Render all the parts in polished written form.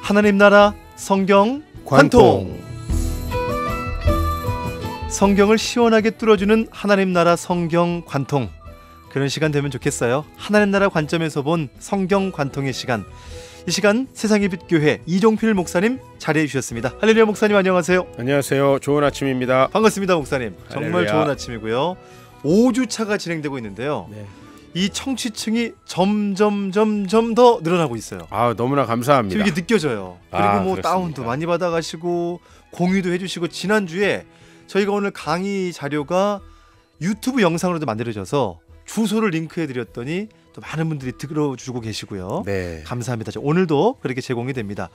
하나님 나라 성경 관통. 성경을 시원하게 뚫어주는 하나님 나라 성경 관통. 그런 시간 되면 좋겠어요. 하나님 나라 관점에서 본 성경 관통의 시간. 이 시간 세상의 빛 교회 이종필 목사님 자리해 주셨습니다. 할렐루야. 목사님 안녕하세요. 안녕하세요. 좋은 아침입니다. 반갑습니다. 목사님. 정말 할렐루야. 좋은 아침이고요. 5주차가 진행되고 있는데요. 네. 이 청취층이 점점 더 늘어나고 있어요. 아, 너무나 감사합니다. 지금 이게 느껴져요. 그리고 뭐 그렇습니다. 다운도 많이 받아가시고 공유도 해주시고, 지난주에 저희가 오늘 강의 자료가 유튜브 영상으로도 만들어져서 주소를 링크해드렸더니 또 많은 분들이 들어주고 계시고요. 네. 감사합니다. 오늘도 그렇게 제공이 됩니다.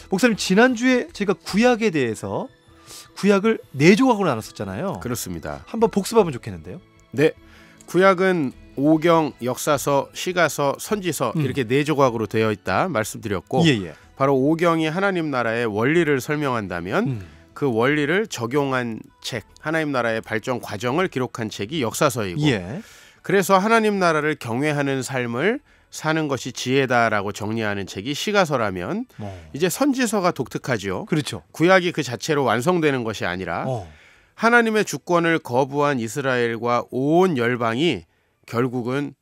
목사님, 지난주에 저희가 구약에 대해서 구약을 4조각으로 나눴었잖아요. 그렇습니다. 한번 복습하면 좋겠는데요. 네. 구약은 오경, 역사서, 시가서, 선지서 이렇게 4조각으로 되어 있다 말씀드렸고, 예. 바로 오경이 하나님 나라의 원리를 설명한다면 그 원리를 적용한 책, 하나님 나라의 발전 과정을 기록한 책이 역사서이고, 예. 그래서 하나님 나라를 경외하는 삶을 사는 것이 지혜다라고 정리하는 책이 시가서라면, 이제 선지서가 독특하죠. 그렇죠. 구약이 그 자체로 완성되는 것이 아니라 하나님의 주권을 거부한 이스라엘과 온 열방이 결국은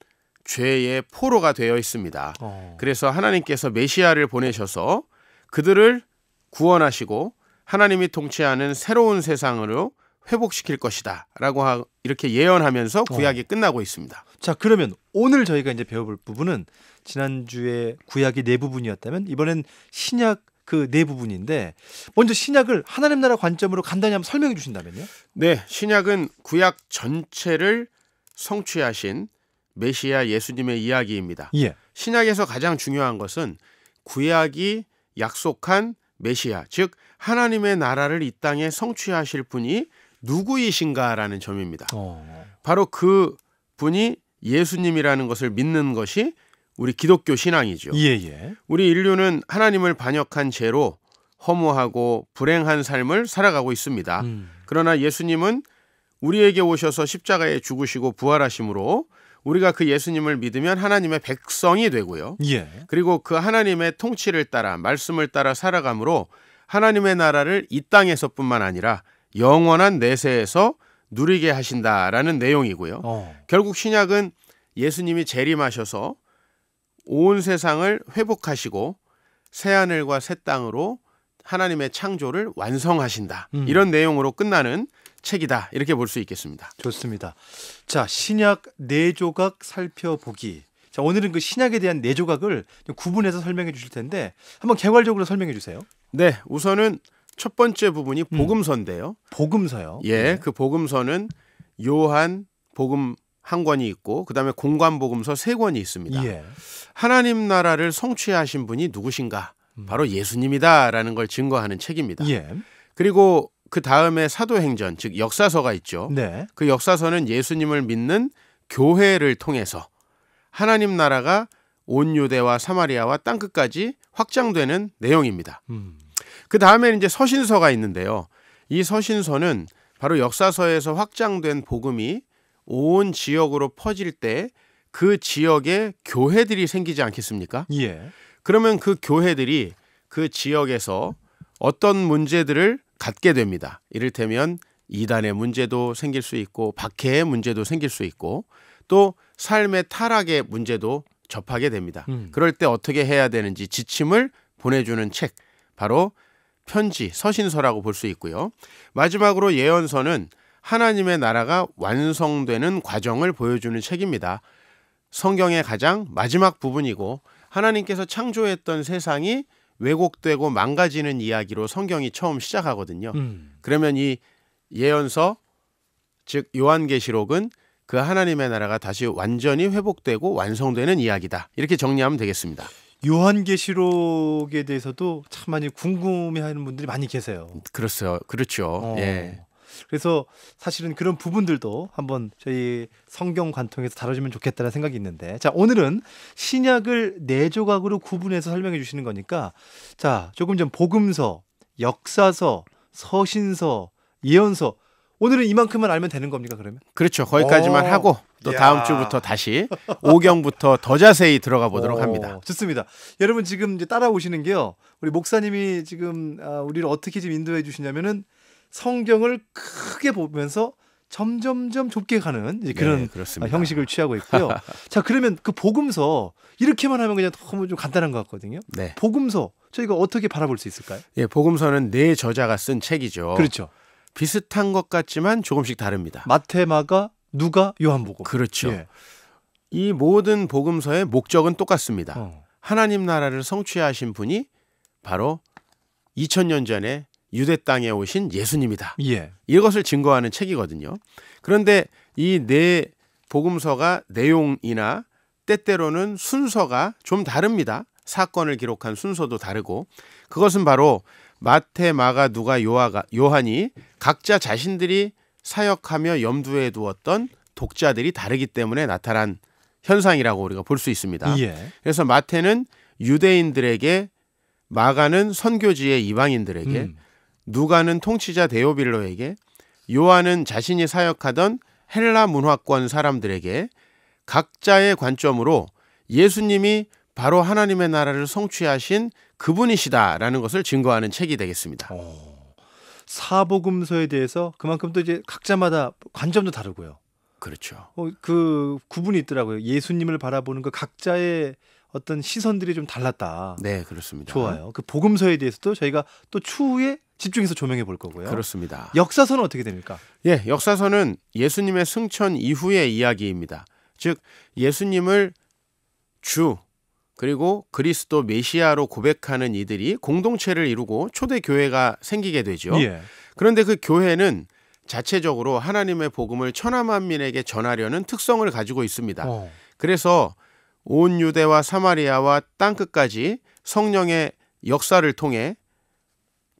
죄의 포로가 되어 있습니다. 그래서 하나님께서 메시아를 보내셔서 그들을 구원하시고 하나님이 통치하는 새로운 세상으로 회복시킬 것이다 라고 이렇게 예언하면서 구약이 끝나고 있습니다. 자, 그러면 오늘 저희가 이제 배워볼 부분은 지난주에 구약이 4부분이었다면 이번엔 신약 그 4부분인데, 먼저 신약을 하나님 나라 관점으로 간단히 한번 설명해 주신다면요. 네, 신약은 구약 전체를 성취하신 메시아 예수님의 이야기입니다. 예. 신약에서 가장 중요한 것은 구약이 약속한 메시아, 즉 하나님의 나라를 이 땅에 성취하실 분이 누구이신가라는 점입니다. 바로 그 분이 예수님이라는 것을 믿는 것이 우리 기독교 신앙이죠. 예. 우리 인류는 하나님을 반역한 죄로 허무하고 불행한 삶을 살아가고 있습니다. 그러나 예수님은 우리에게 오셔서 십자가에 죽으시고 부활하심으로 우리가 그 예수님을 믿으면 하나님의 백성이 되고요. 예. 그리고 그 하나님의 통치를 따라, 말씀을 따라 살아감으로 하나님의 나라를 이 땅에서뿐만 아니라 영원한 내세에서 누리게 하신다라는 내용이고요. 결국 신약은 예수님이 재림하셔서 온 세상을 회복하시고 새하늘과 새 땅으로 하나님의 창조를 완성하신다. 이런 내용으로 끝나는 책이다. 이렇게 볼 수 있겠습니다. 좋습니다. 자, 신약 4조각 살펴보기. 자, 오늘은 그 신약에 대한 4조각을 구분해서 설명해 주실 텐데 한번 개괄적으로 설명해 주세요. 네, 우선은 첫 번째 부분이 복음서인데요. 복음서요. 예, 그 복음서는 요한 복음 한 권이 있고 그다음에 공관복음서 3권이 있습니다. 예. 하나님 나라를 성취하신 분이 누구신가? 바로 예수님이다라는 걸 증거하는 책입니다. 예. 그리고 그 다음에 사도행전, 즉 역사서가 있죠. 네. 그 역사서는 예수님을 믿는 교회를 통해서 하나님 나라가 온 유대와 사마리아와 땅끝까지 확장되는 내용입니다. 그 다음에는 이제 서신서가 있는데요. 이 서신서는 바로 역사서에서 확장된 복음이 온 지역으로 퍼질 때 그 지역에 교회들이 생기지 않겠습니까? 예. 그러면 그 교회들이 그 지역에서 어떤 문제들을 갖게 됩니다. 이를테면 이단의 문제도 생길 수 있고 박해의 문제도 생길 수 있고 또 삶의 타락의 문제도 접하게 됩니다. 그럴 때 어떻게 해야 되는지 지침을 보내주는 책, 바로 편지, 서신서라고 볼 수 있고요. 마지막으로 예언서는 하나님의 나라가 완성되는 과정을 보여주는 책입니다. 성경의 가장 마지막 부분이고 하나님께서 창조했던 세상이 왜곡되고 망가지는 이야기로 성경이 처음 시작하거든요. 그러면 이 예언서, 즉 요한계시록은 그 하나님의 나라가 다시 완전히 회복되고 완성되는 이야기다. 이렇게 정리하면 되겠습니다. 요한계시록에 대해서도 참 많이 궁금해하는 분들이 많이 계세요. 그렇죠. 예. 그래서 사실은 그런 부분들도 한번 저희 성경 관통에서 다뤄주면 좋겠다는 생각이 있는데, 자, 오늘은 신약을 4조각으로 구분해서 설명해 주시는 거니까, 자, 조금 전 복음서, 역사서, 서신서 예언서. 오늘은 이만큼만 알면 되는 겁니까, 그러면? 그렇죠. 거기까지만 하고 또 야. 다음 주부터 다시 5경부터 더 자세히 들어가 보도록 합니다. 좋습니다. 여러분 지금 이제 따라오시는 게요. 우리 목사님이 지금 우리를 어떻게 지금 인도해 주시냐면은 성경을 크게 보면서 점점점 좁게 가는 이제 그런 그렇습니다. 형식을 취하고 있고요. 자, 그러면 그 복음서 이렇게만 하면 그냥 너무 좀 간단한 것 같거든요. 네. 복음서 저희가 어떻게 바라볼 수 있을까요? 예, 복음서는 네 저자가 쓴 책이죠. 그렇죠. 비슷한 것 같지만 조금씩 다릅니다. 마태, 마가, 누가, 요한복음. 그렇죠. 예. 이 모든 복음서의 목적은 똑같습니다. 하나님 나라를 성취하신 분이 바로 2000년 전에 유대 땅에 오신 예수님이다. 예. 이것을 증거하는 책이거든요. 그런데 이 네 복음서가 내용이나 때때로는 순서가 좀 다릅니다. 사건을 기록한 순서도 다르고 그것은 바로 마태, 마가, 누가, 요한이 각자 자신들이 사역하며 염두에 두었던 독자들이 다르기 때문에 나타난 현상이라고 우리가 볼 수 있습니다. 예. 그래서 마태는 유대인들에게, 마가는 선교지의 이방인들에게, 누가는 통치자 데오빌로에게, 요한은 자신이 사역하던 헬라 문화권 사람들에게 각자의 관점으로 예수님이 바로 하나님의 나라를 성취하신 그분이시다라는 것을 증거하는 책이 되겠습니다. 사복음서에 대해서 그만큼 또 이제 각자마다 관점도 다르고요. 그렇죠. 그 구분이 있더라고요. 예수님을 바라보는 그 각자의 어떤 시선들이 좀 달랐다. 네, 그렇습니다. 좋아요. 그 복음서에 대해서도 저희가 또 추후에 집중해서 조명해 볼 거고요. 그렇습니다. 역사서는 어떻게 됩니까? 예, 역사서는 예수님의 승천 이후의 이야기입니다. 즉 예수님을 주 그리고 그리스도 메시아로 고백하는 이들이 공동체를 이루고 초대 교회가 생기게 되죠. 예. 그런데 그 교회는 자체적으로 하나님의 복음을 천하만민에게 전하려는 특성을 가지고 있습니다. 그래서 온 유대와 사마리아와 땅끝까지 성령의 역사를 통해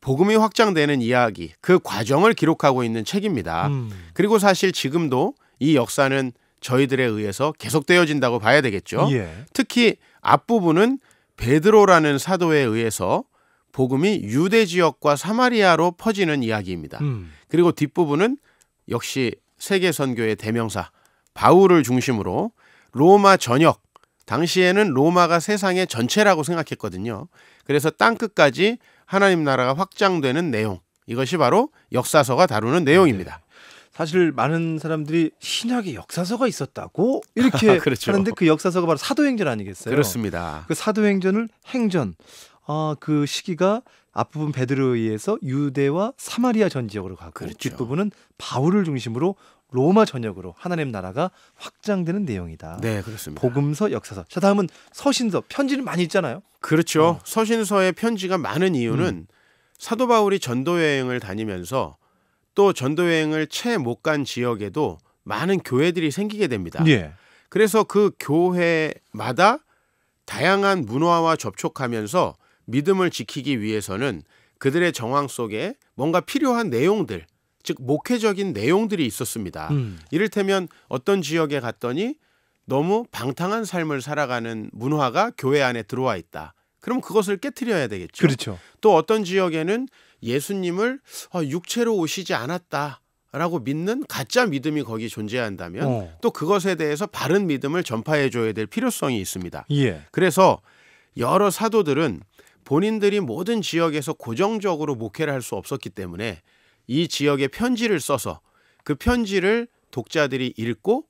복음이 확장되는 이야기, 그 과정을 기록하고 있는 책입니다. 그리고 사실 지금도 이 역사는 저희들에 의해서 계속되어진다고 봐야 되겠죠. 예. 특히 앞부분은 베드로라는 사도에 의해서 복음이 유대 지역과 사마리아로 퍼지는 이야기입니다. 그리고 뒷부분은 역시 세계 선교의 대명사 바울을 중심으로 로마 전역, 당시에는 로마가 세상의 전체라고 생각했거든요. 그래서 땅끝까지 하나님 나라가 확장되는 내용, 이것이 바로 역사서가 다루는 내용입니다. 사실 많은 사람들이 신약에 역사서가 있었다고 이렇게 그렇죠. 하는데 그 역사서가 바로 사도행전 아니겠어요? 그렇습니다. 그 사도행전을 행전, 그 시기가 앞부분 베드로에 의해서 유대와 사마리아 전 지역으로 가고 그렇죠. 뒷부분은 바울을 중심으로 로마 전역으로 하나님 나라가 확장되는 내용이다. 네, 그렇습니다. 복음서, 역사서. 자, 다음은 서신서, 편지는 많이 있잖아요. 그렇죠. 서신서에 편지가 많은 이유는 사도 바울이 전도 여행을 다니면서 또 전도 여행을 채 못 간 지역에도 많은 교회들이 생기게 됩니다. 예. 그래서 그 교회마다 다양한 문화와 접촉하면서 믿음을 지키기 위해서는 그들의 정황 속에 뭔가 필요한 내용들, 즉 목회적인 내용들이 있었습니다. 이를테면 어떤 지역에 갔더니 너무 방탕한 삶을 살아가는 문화가 교회 안에 들어와 있다. 그럼 그것을 깨트려야 되겠죠. 그렇죠. 또 어떤 지역에는 예수님을 육체로 오시지 않았다라고 믿는 가짜 믿음이 거기 존재한다면 또 그것에 대해서 바른 믿음을 전파해 줘야 될 필요성이 있습니다. 예. 그래서 여러 사도들은 본인들이 모든 지역에서 고정적으로 목회를 할 수 없었기 때문에 이 지역에 편지를 써서 그 편지를 독자들이 읽고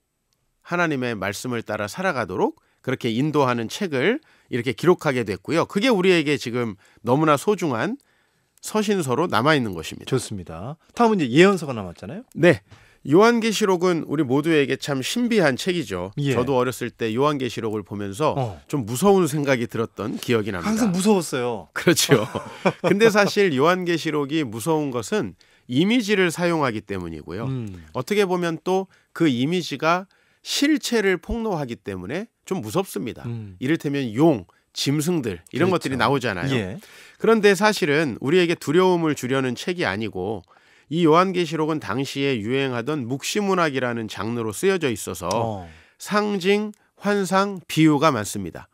하나님의 말씀을 따라 살아가도록 그렇게 인도하는 책을 이렇게 기록하게 됐고요. 그게 우리에게 지금 너무나 소중한 서신서로 남아있는 것입니다. 좋습니다. 다음은 이제 예언서가 남았잖아요. 네. 요한계시록은 우리 모두에게 참 신비한 책이죠. 예. 저도 어렸을 때 요한계시록을 보면서 좀 무서운 생각이 들었던 기억이 납니다. 항상 무서웠어요. 그렇죠. 근데 사실 요한계시록이 무서운 것은 이미지를 사용하기 때문이고요. 어떻게 보면 또 그 이미지가 실체를 폭로하기 때문에 좀 무섭습니다. 이를테면 용, 짐승들 이런 그렇죠. 것들이 나오잖아요. 예. 그런데 사실은 우리에게 두려움을 주려는 책이 아니고 이 요한계시록은 당시에 유행하던 묵시문학이라는 장르로 쓰여져 있어서 상징, 환상, 비유가 많습니다.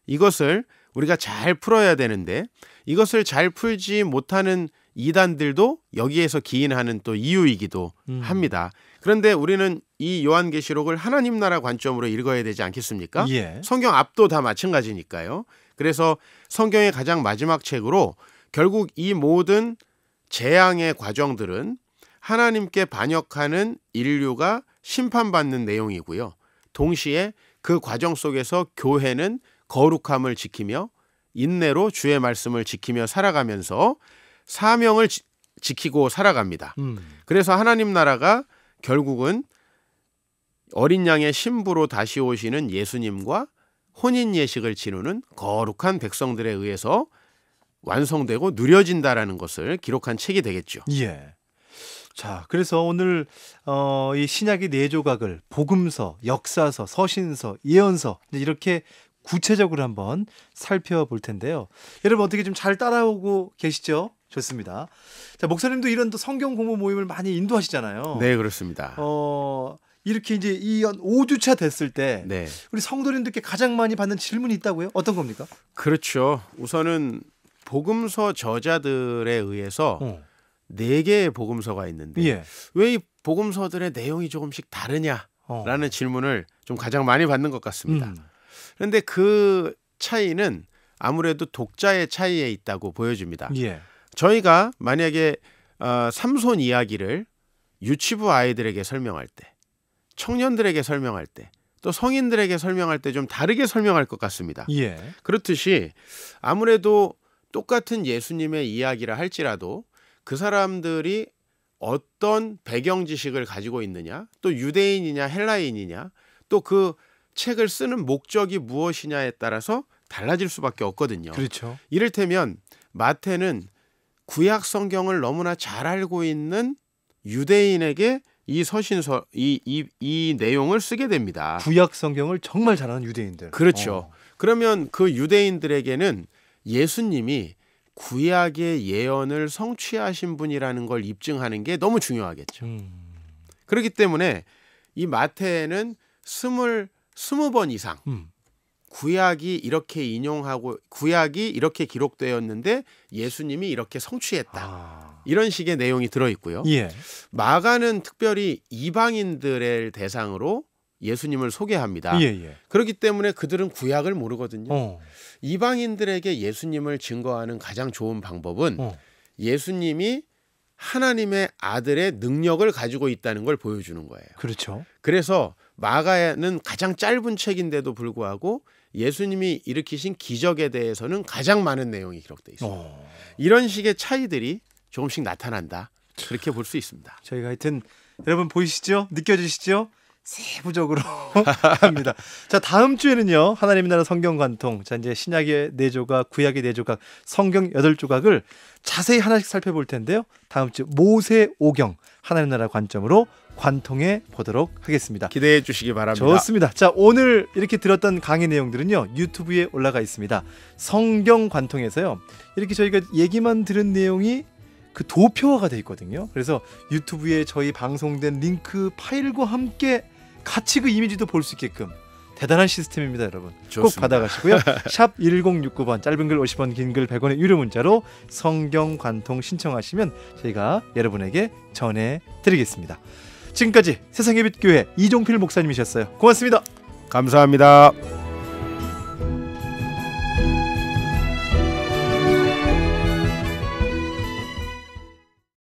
이것을 우리가 잘 풀어야 되는데 이것을 잘 풀지 못하는 이단들도 여기에서 기인하는 또 이유이기도 합니다. 그런데 우리는 이 요한계시록을 하나님 나라 관점으로 읽어야 되지 않겠습니까? 예. 성경 앞도 다 마찬가지니까요. 그래서 성경의 가장 마지막 책으로 결국 이 모든 재앙의 과정들은 하나님께 반역하는 인류가 심판받는 내용이고요. 동시에 그 과정 속에서 교회는 거룩함을 지키며 인내로 주의 말씀을 지키며 살아가면서 사명을 지키고 살아갑니다. 그래서 하나님 나라가 결국은 어린 양의 신부로 다시 오시는 예수님과 혼인 예식을 치르는 거룩한 백성들에 의해서 완성되고 누려진다라는 것을 기록한 책이 되겠죠. 예. 자, 그래서 오늘 이 신약의 네 조각을 복음서, 역사서, 서신서, 예언서 이렇게 구체적으로 한번 살펴볼 텐데요. 여러분 어떻게 좀 잘 따라오고 계시죠? 좋습니다. 자, 목사님도 이런 또 성경 공부 모임을 많이 인도하시잖아요. 네, 그렇습니다. 이렇게 이제 이 5주차 됐을 때 네. 우리 성도님들께 가장 많이 받는 질문이 있다고요? 어떤 겁니까? 그렇죠. 우선은 복음서 저자들에 의해서 4개의 복음서가 있는데 예. 왜 이 복음서들의 내용이 조금씩 다르냐라는 질문을 좀 가장 많이 받는 것 같습니다. 그런데 그 차이는 아무래도 독자의 차이에 있다고 보여집니다. 예. 저희가 만약에 삼손 이야기를 유치부 아이들에게 설명할 때, 청년들에게 설명할 때, 또 성인들에게 설명할 때 좀 다르게 설명할 것 같습니다. 예. 그렇듯이 아무래도 똑같은 예수님의 이야기라 할지라도 그 사람들이 어떤 배경 지식을 가지고 있느냐, 또 유대인이냐 헬라인이냐, 또 그 책을 쓰는 목적이 무엇이냐에 따라서 달라질 수밖에 없거든요. 그렇죠. 이를테면 마태는 구약 성경을 너무나 잘 알고 있는 유대인에게 이 서신서 이 내용을 쓰게 됩니다. 구약 성경을 정말 잘 아는 유대인들. 그렇죠. 그러면 그 유대인들에게는 예수님이 구약의 예언을 성취하신 분이라는 걸 입증하는 게 너무 중요하겠죠. 그렇기 때문에 이 마태는 20번 이상 구약이 이렇게 인용하고 구약이 이렇게 기록되었는데 예수님이 이렇게 성취했다. 이런 식의 내용이 들어있고요. 예. 마가는 특별히 이방인들을 대상으로 예수님을 소개합니다. 예, 예. 그렇기 때문에 그들은 구약을 모르거든요. 어. 이방인들에게 예수님을 증거하는 가장 좋은 방법은 예수님이 하나님의 아들의 능력을 가지고 있다는 걸 보여주는 거예요. 그렇죠. 그래서 마가는 가장 짧은 책인데도 불구하고 예수님이 일으키신 기적에 대해서는 가장 많은 내용이 기록되어 있습니다. 이런 식의 차이들이 조금씩 나타난다. 그렇게 볼 수 있습니다. 저희가 하여튼 여러분 보이시죠? 느껴지시죠? 세부적으로 합니다. 자, 다음 주에는요. 하나님 나라 성경 관통. 자, 이제 신약의 4조각, 구약의 4조각, 성경 8조각을 자세히 하나씩 살펴볼 텐데요. 다음 주 모세 오경 하나님 나라 관점으로 관통해 보도록 하겠습니다. 기대해 주시기 바랍니다. 좋습니다. 자, 오늘 이렇게 들었던 강의 내용들은요. 유튜브에 올라가 있습니다. 성경 관통에서요. 이렇게 저희가 얘기만 들은 내용이 그 도표화가 돼 있거든요. 그래서 유튜브에 저희 방송된 링크 파일과 함께 같이 그 이미지도 볼 수 있게끔 대단한 시스템입니다, 여러분. 좋습니다. 꼭 받아가시고요. 샵 1069번 짧은 글 50원, 긴 글 100원의 유료 문자로 성경 관통 신청하시면 저희가 여러분에게 전해드리겠습니다. 지금까지 세상의 빛 교회 이종필 목사님이셨어요. 고맙습니다. 감사합니다.